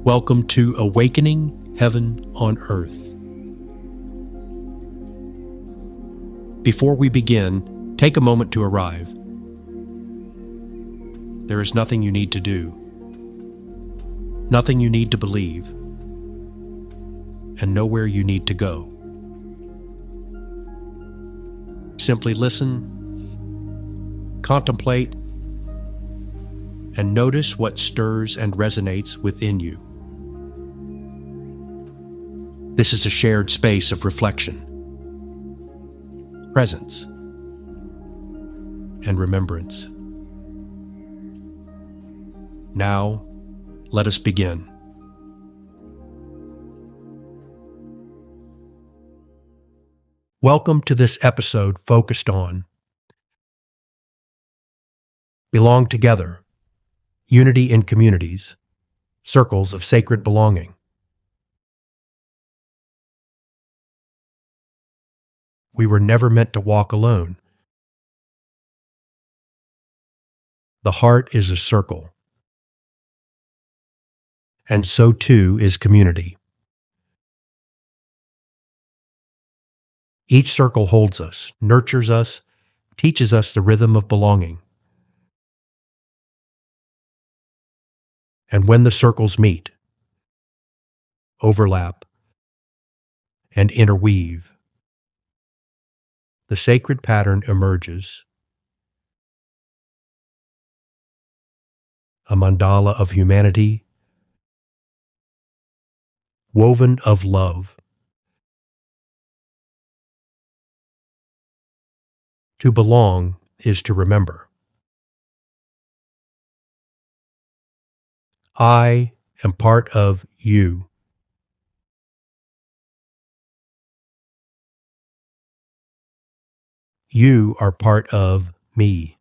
Welcome to Awakening Heaven on Earth. Before we begin, take a moment to arrive. There is nothing you need to do, nothing you need to believe, and nowhere you need to go. Simply listen, contemplate, and notice what stirs and resonates within you. This is a shared space of reflection, presence, and remembrance. Now, let us begin. Welcome to this episode focused on belong together, unity in communities, circles of sacred belonging. We were never meant to walk alone. The heart is a circle, and so too is community. Each circle holds us, nurtures us, teaches us the rhythm of belonging. And when the circles meet, overlap, and interweave, the sacred pattern emerges. A mandala of humanity, woven of love. To belong is to remember. I am part of you. You are part of me.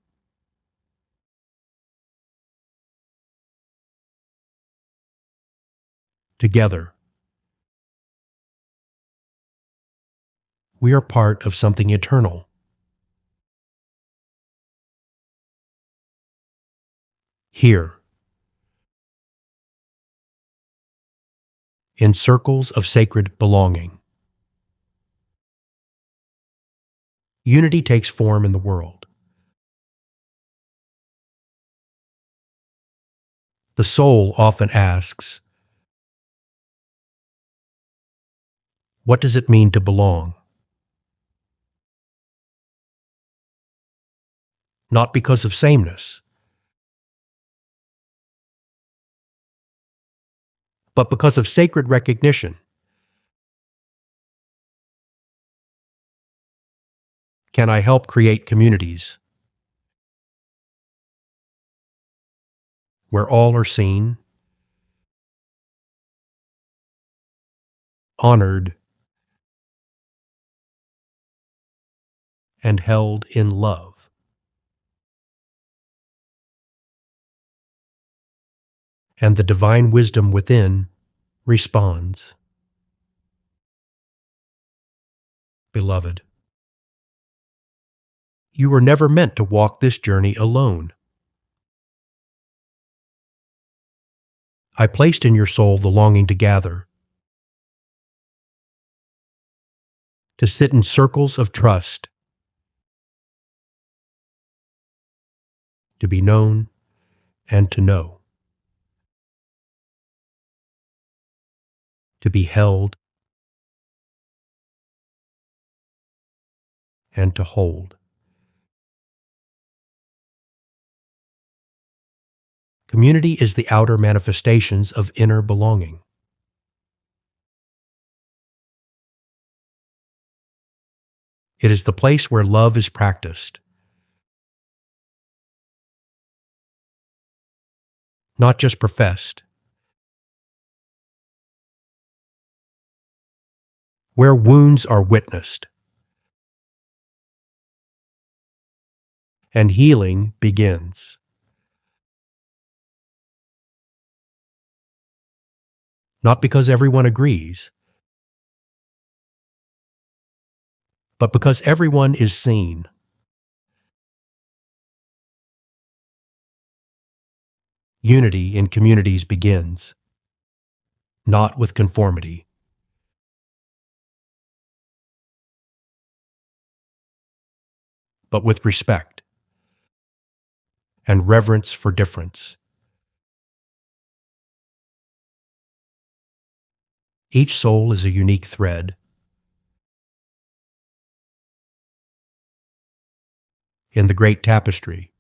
Together, we are part of something eternal. Here, in circles of sacred belonging. Unity takes form in the world. The soul often asks, what does it mean to belong? Not because of sameness, but because of sacred recognition. Can I help create communities where all are seen, honored, and held in love? And the divine wisdom within responds. Beloved, you were never meant to walk this journey alone. I placed in your soul the longing to gather, to sit in circles of trust, to be known and to know, to be held and to hold. Community is the outer manifestations of inner belonging. It is the place where love is practiced, not just professed, where wounds are witnessed, and healing begins. Not because everyone agrees, but because everyone is seen. Unity in communities begins. not with conformity, but with respect and reverence for difference. Each soul is a unique thread in the great tapestry.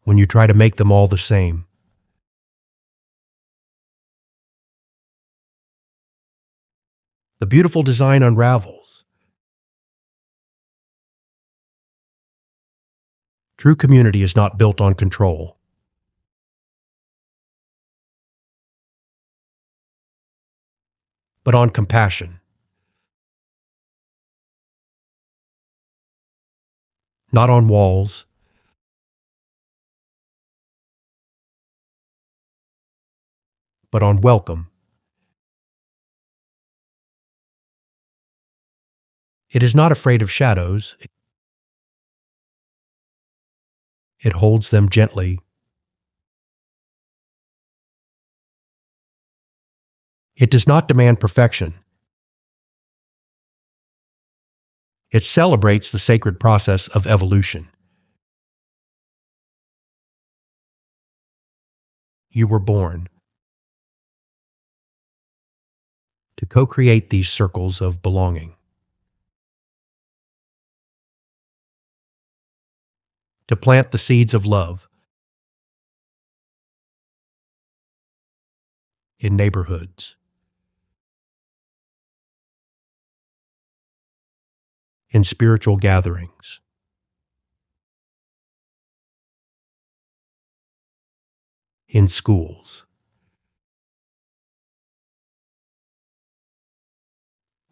When you try to make them all the same, the beautiful design unravels. True community is not built on control, but on compassion. Not on walls, but on welcome. It is not afraid of shadows. It holds them gently. It does not demand perfection. It celebrates the sacred process of evolution. You were born to co-create these circles of belonging, to plant the seeds of love in neighborhoods, in spiritual gatherings, in schools,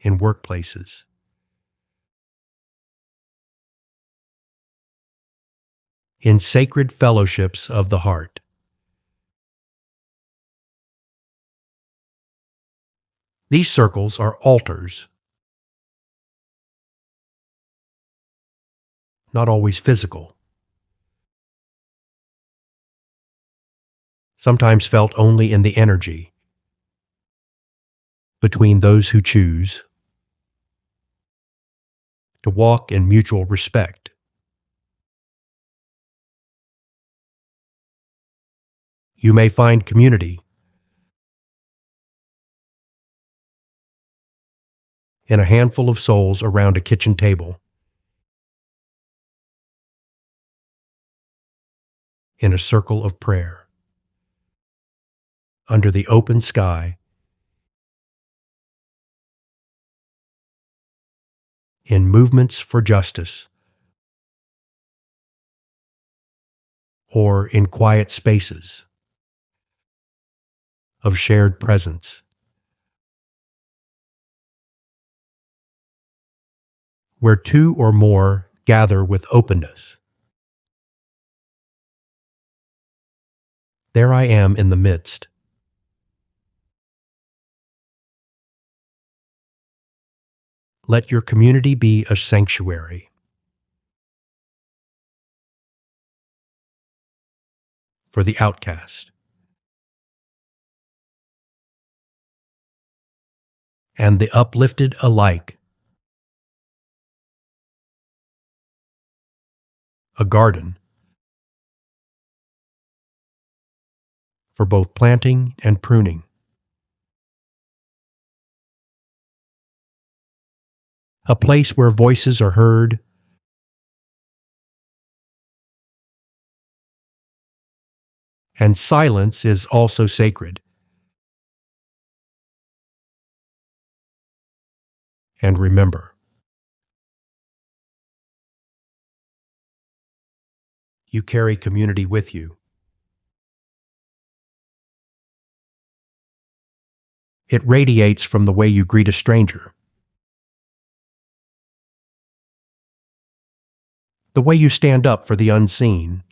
in workplaces, in sacred fellowships of the heart. These circles are altars, not always physical, sometimes felt only in the energy between those who choose to walk in mutual respect. You may find community in a handful of souls around a kitchen table, in a circle of prayer, under the open sky, in movements for justice, or in quiet spaces of shared presence, where two or more gather with openness. There I am in the midst. Let your community be a sanctuary for the outcast and the uplifted alike, a garden for both planting and pruning, a place where voices are heard and silence is also sacred. And remember, you carry community with you. It radiates from the way you greet a stranger, the way you stand up for the unseen,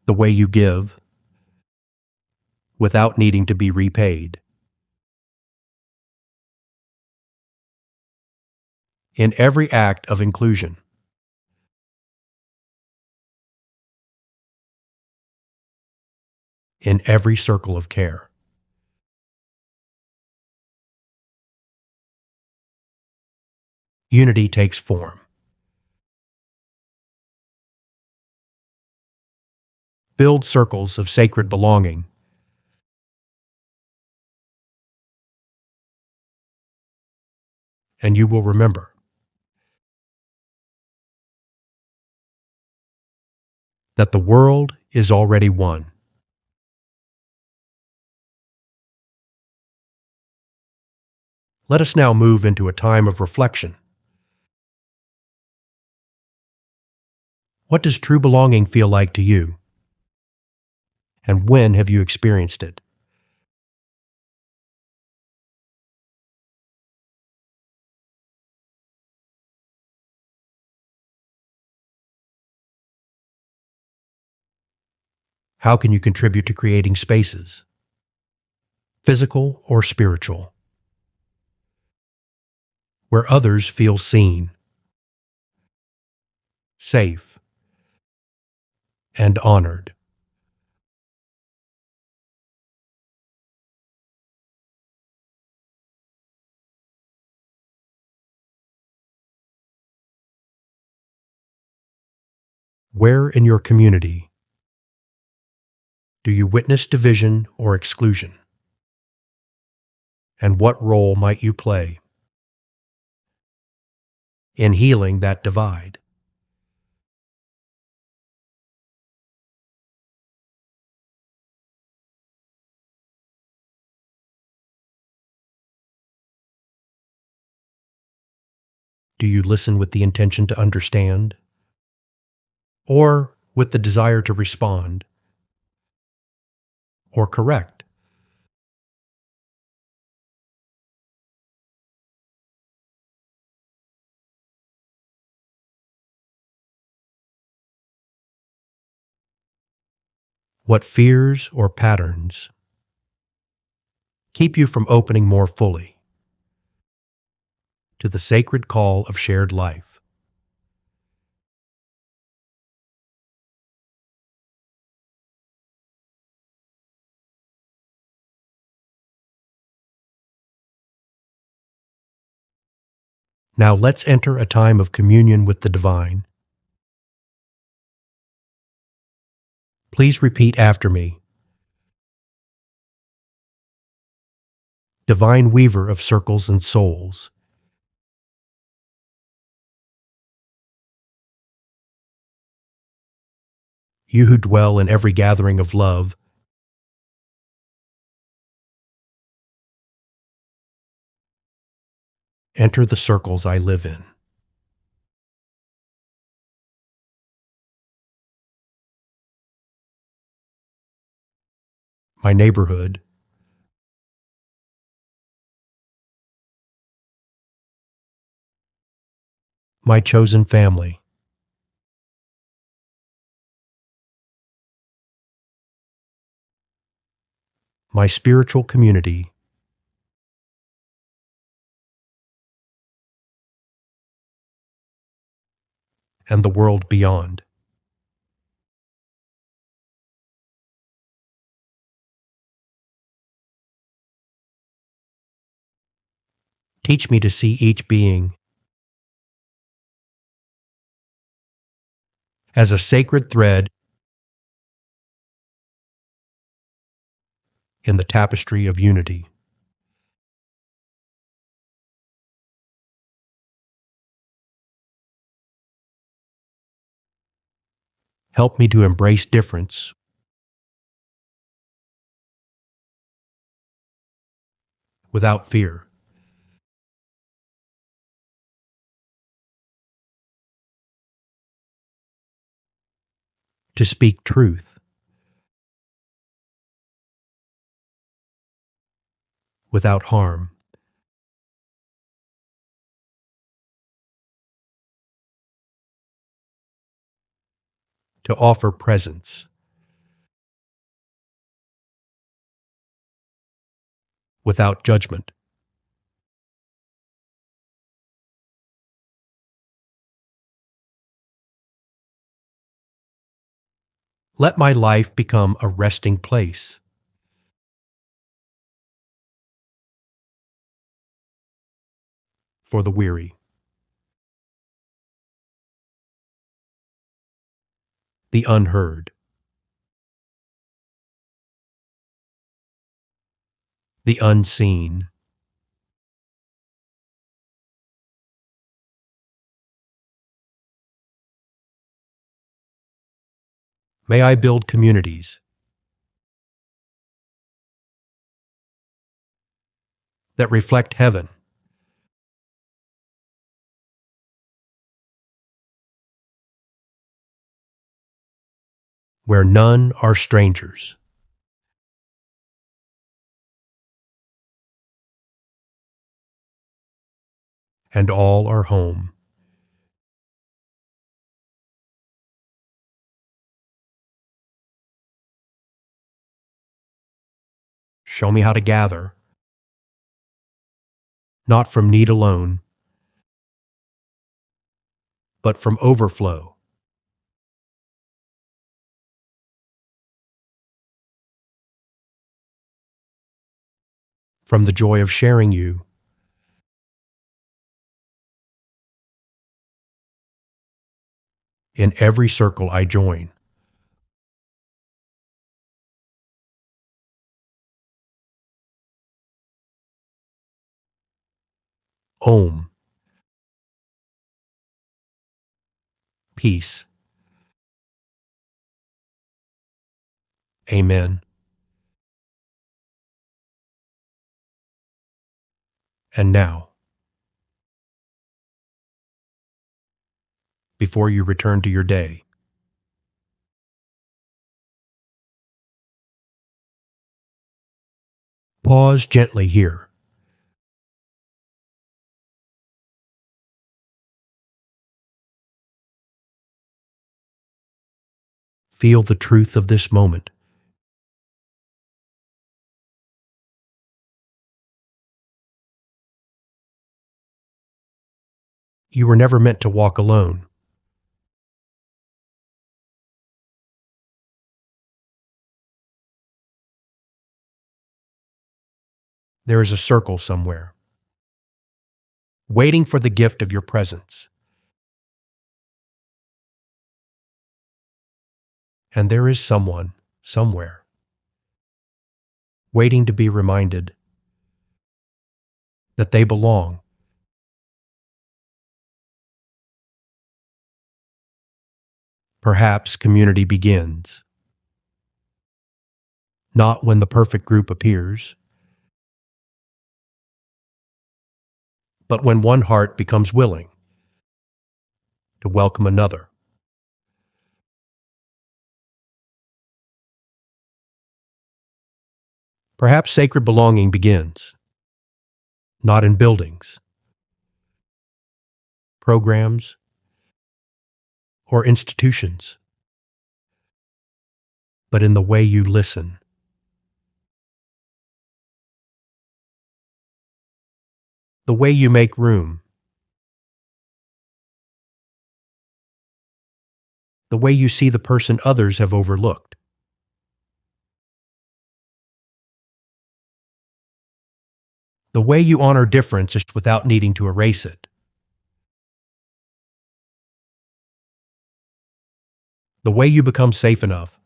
the way you give without needing to be repaid. In every act of inclusion, in every circle of care. Unity takes form. Build circles of sacred belonging. And you will remember that the world is already one. Let us now move into a time of reflection. What does true belonging feel like to you? And when have you experienced it? How can you contribute to creating spaces, physical or spiritual, where others feel seen, safe, and honored? Where in your community do you witness division or exclusion? And what role might you play in healing that divide? Do you listen with the intention to understand, or with the desire to respond or correct? What fears or patterns keep you from opening more fully to the sacred call of shared life? Now let's enter a time of communion with the divine. Please repeat after me. Divine weaver of circles and souls, you who dwell in every gathering of love, enter the circles I live in. My neighborhood, my chosen family, my spiritual community, and the world beyond. Teach me to see each being as a sacred thread in the tapestry of unity. Help me to embrace difference without fear, to speak truth without harm, to offer presence without judgment. Let my life become a resting place for the weary, the unheard, the unseen. May I build communities that reflect heaven, where none are strangers and all are home. Show me how to gather, not from need alone, but from overflow. From the joy of sharing you in every circle I join. Om, peace. Amen. And now, before you return to your day, pause gently here. Feel the truth of this moment. You were never meant to walk alone. There is a circle somewhere, waiting for the gift of your presence. And there is someone, somewhere, waiting to be reminded that they belong. Perhaps community begins, not when the perfect group appears, but when one heart becomes willing to welcome another. Perhaps sacred belonging begins, not in buildings, programs, or institutions, but in the way you listen, the way you make room, the way you see the person others have overlooked. The way you honor difference just without needing to erase it. The way you become safe enough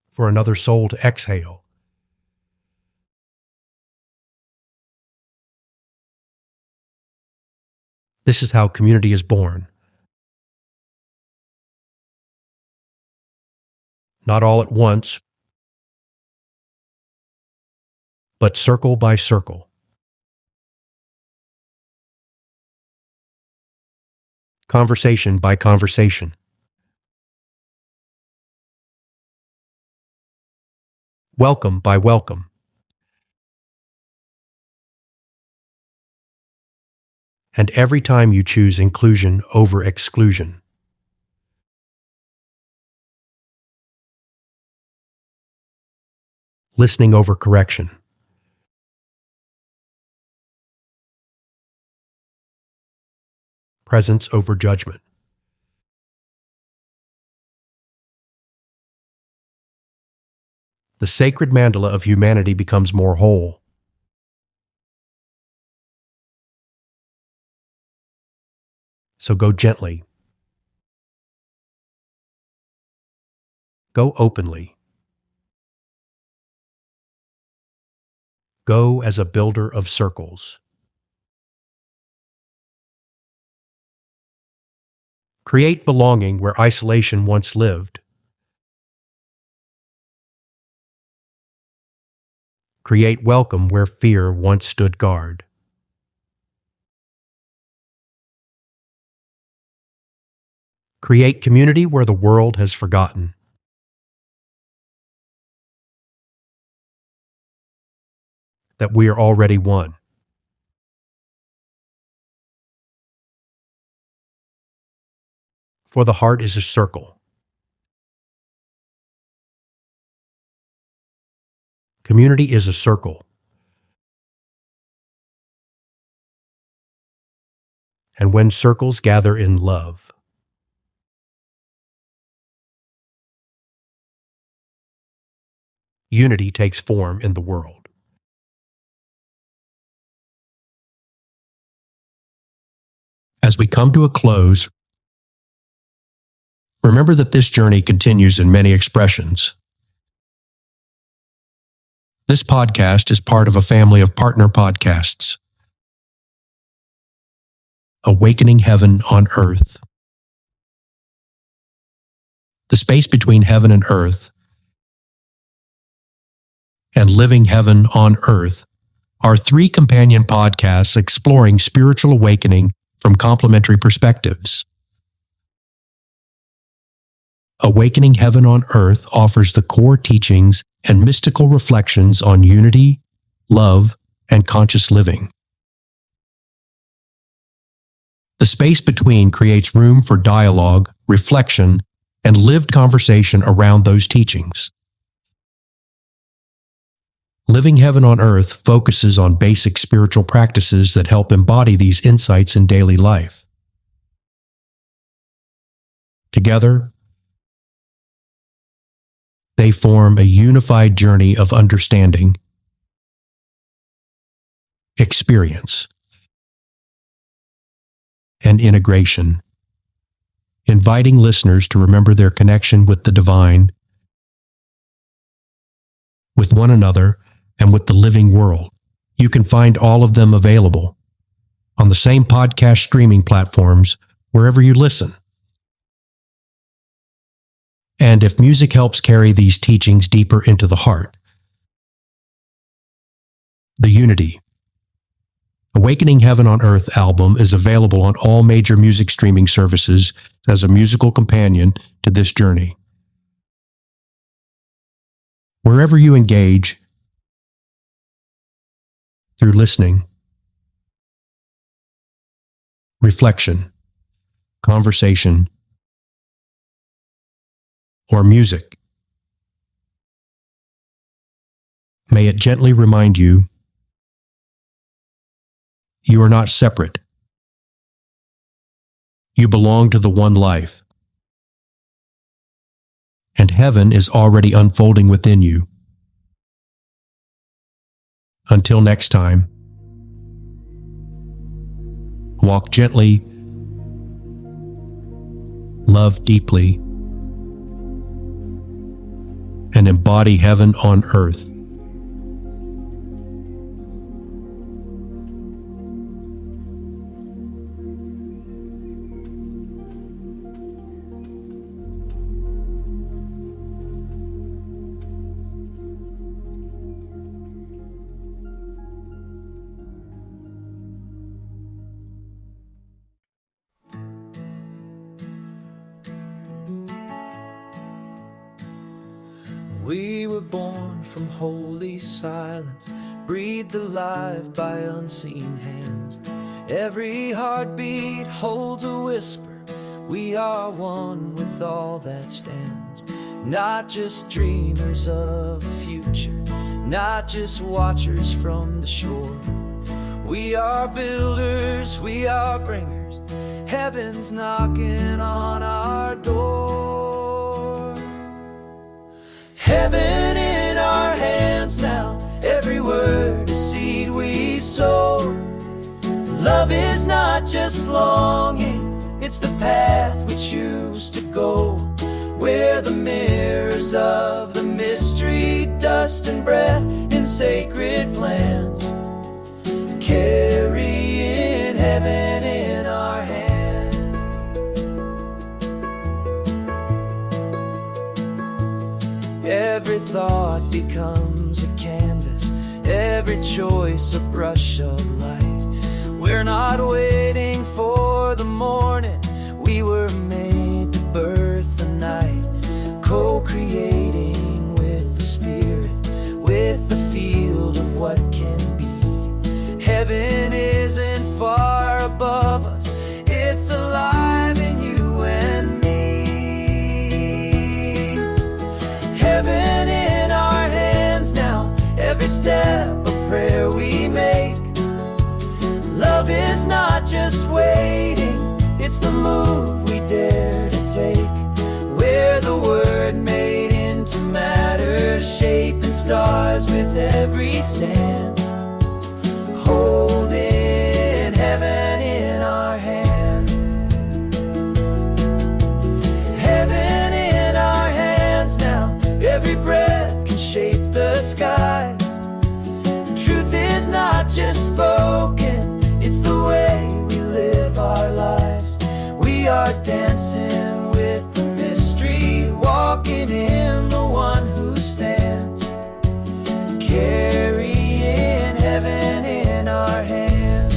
for another soul to exhale. This is how community is born. Not all at once, but circle by circle. Conversation by conversation. Welcome by welcome. And every time you choose inclusion over exclusion. Listening over correction. Presence over judgment. the sacred mandala of humanity becomes more whole. So go gently. Go openly. Go as a builder of circles. Create belonging where isolation once lived. Create welcome where fear once stood guard. Create community where the world has forgotten. That we are already one. For the heart is a circle. Community is a circle. And when circles gather in love, unity takes form in the world. As we come to a close, remember that this journey continues in many expressions. This podcast is part of a family of partner podcasts. Awakening Heaven on Earth. The space between heaven and earth and Living Heaven on Earth are 3 companion podcasts exploring spiritual awakening from complementary perspectives. Awakening Heaven on Earth offers the core teachings and mystical reflections on unity, love, and conscious living. The space between creates room for dialogue, reflection, and lived conversation around those teachings. Living Heaven on Earth focuses on basic spiritual practices that help embody these insights in daily life. Together, they form a unified journey of understanding, experience, and integration, inviting listeners to remember their connection with the divine, with one another, and with the living world. You can find all of them available on the same podcast streaming platforms wherever you listen. And if music helps carry these teachings deeper into the heart, the Unity, Awakening Heaven on Earth album is available on all major music streaming services as a musical companion to this journey. Wherever you engage, through listening, reflection, conversation, or music, may it gently remind you you are not separate. You belong to the one life, and heaven is already unfolding within you. Until next time, walk gently, love deeply, and embody heaven on earth. We were born from holy silence, breathed alive by unseen hands. Every heartbeat holds a whisper. We are one with all that stands. Not just dreamers of a future, not just watchers from the shore. We are builders, we are bringers. Heaven's knocking on our door. Heaven in our just longing, it's the path we choose to go, where the mirrors of the mystery, dust and breath in sacred plans, carrying heaven in our hands. Every thought becomes a canvas, every choice a brush of light. We're not waiting for the morning, we were made to birth the night, co-creating with the spirit, with the field of what can be. Heaven isn't far above us, it's alive in you and me. Heaven in our hands now, every step a prayer we make. Love is not just waiting, it's the move we dare to take, where the word made into matter, shaping stars with every stand, holding heaven in our hands. Heaven in our hands now, every breath can shape the skies. Truth is not just spoken, it's the way we live our lives. We are dancing with the mystery, walking in the one who stands, carrying heaven in our hands.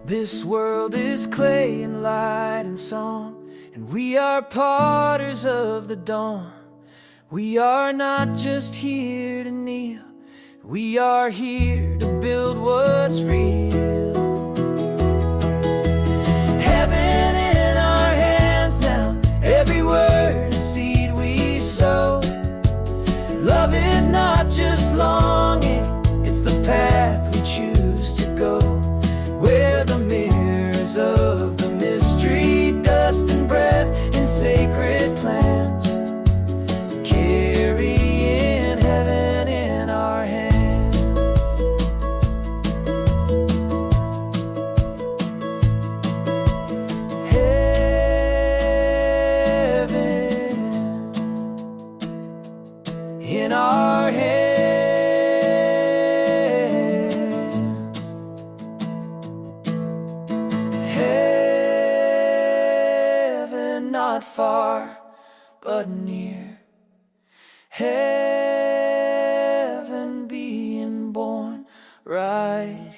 This world is clay and light and song, and we are potters of the dawn. We are not just here to kneel, we are here to build what's real. Heaven in our hands now, every word a seed we sow. Love is not just longing, it's the path we choose to go, where the mirrors of the mystery, dust and breath in sacred plans, carrying heaven in our hands. In our hands, heaven not far but near, heaven being born right